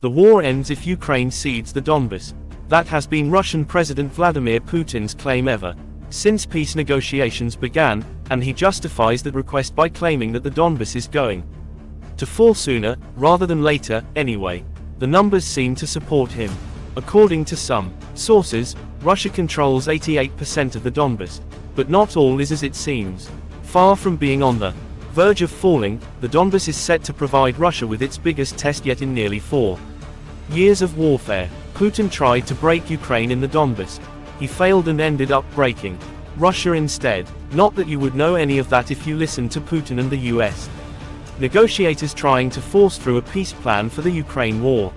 The war ends if Ukraine cedes the Donbas. That has been Russian President Vladimir Putin's claim ever since peace negotiations began, and he justifies that request by claiming that the Donbas is going to fall sooner, rather than later, anyway. The numbers seem to support him. According to some sources, Russia controls 88% of the Donbas. But not all is as it seems. Far from being on the verge of falling, the Donbas is set to provide Russia with its biggest test yet in nearly 4 years of warfare. Putin tried to break Ukraine in the Donbas. He failed and ended up breaking Russia instead. Not that you would know any of that if you listened to Putin and the US negotiators trying to force through a peace plan for the Ukraine war.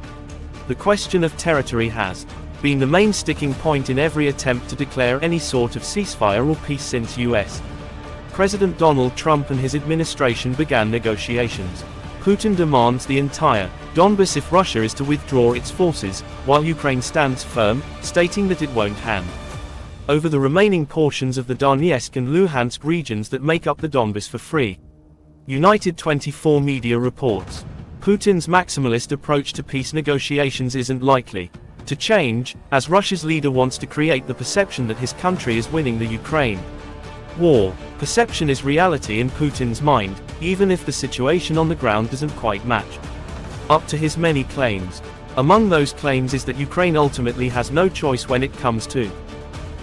The question of territory has been the main sticking point in every attempt to declare any sort of ceasefire or peace since US President Donald Trump and his administration began negotiations. Putin demands the entire Donbas if Russia is to withdraw its forces, while Ukraine stands firm, stating that it won't hand over the remaining portions of the Donetsk and Luhansk regions that make up the Donbas for free. United 24 media reports Putin's maximalist approach to peace negotiations isn't likely to change, as Russia's leader wants to create the perception that his country is winning the Ukraine war. Perception is reality in Putin's mind, even if the situation on the ground doesn't quite match up to his many claims. Among those claims is that Ukraine ultimately has no choice when it comes to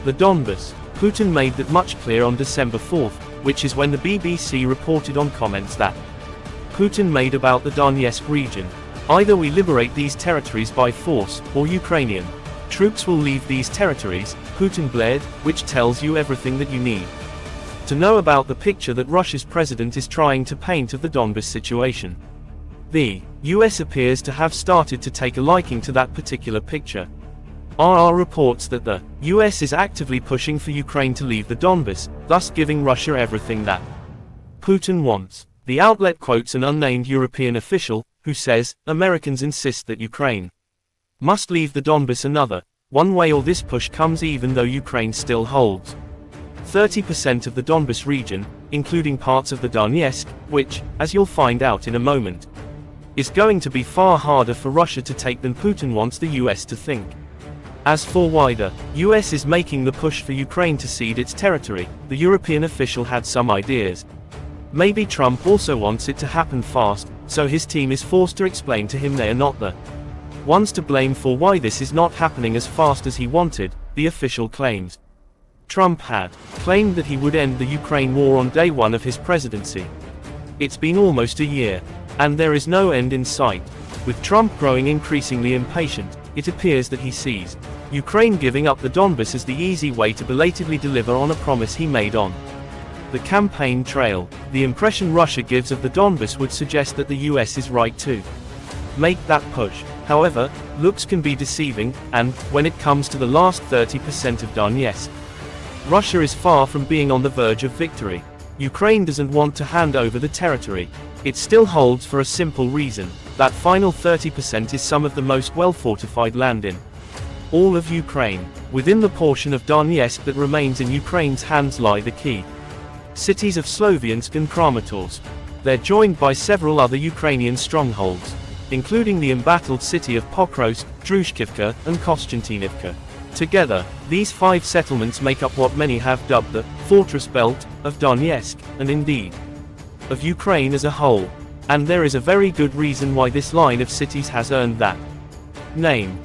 the Donbas. Putin made that much clear on December 4, which is when the BBC reported on comments that Putin made about the Donetsk region. Either we liberate these territories by force, or Ukrainian troops will leave these territories, Putin blared, which tells you everything that you need to know about the picture that Russia's president is trying to paint of the Donbas situation. The US appears to have started to take a liking to that particular picture. RR reports that the US is actively pushing for Ukraine to leave the Donbas, thus giving Russia everything that Putin wants. The outlet quotes an unnamed European official, who says, Americans insist that Ukraine must leave the Donbas another one way, or this push comes even though Ukraine still holds 30% of the Donbas region, including parts of the Donetsk, which, as you'll find out in a moment, is going to be far harder for Russia to take than Putin wants the US to think. As for why the US is making the push for Ukraine to cede its territory, the European official had some ideas. Maybe Trump also wants it to happen fast, so his team is forced to explain to him they are not the ones to blame for why this is not happening as fast as he wanted, the official claims. Trump had claimed that he would end the Ukraine war on day one of his presidency. It's been almost a year, and there is no end in sight. With Trump growing increasingly impatient, it appears that he sees Ukraine giving up the Donbas as the easy way to belatedly deliver on a promise he made on the campaign trail. The impression Russia gives of the Donbas would suggest that the US is right to make that push. However, looks can be deceiving, and, when it comes to the last 30% of Donetsk, Russia is far from being on the verge of victory. Ukraine doesn't want to hand over the territory. It still holds for a simple reason: that final 30% is some of the most well-fortified land in all of Ukraine. Within the portion of Donetsk that remains in Ukraine's hands lie the key cities of Sloviansk and Kramatorsk. They're joined by several other Ukrainian strongholds, including the embattled city of Pokrovsk, Druzhkivka, and Kostantinivka. Together, these 5 settlements make up what many have dubbed the fortress belt of Donetsk, and indeed of Ukraine as a whole. And there is a very good reason why this line of cities has earned that name.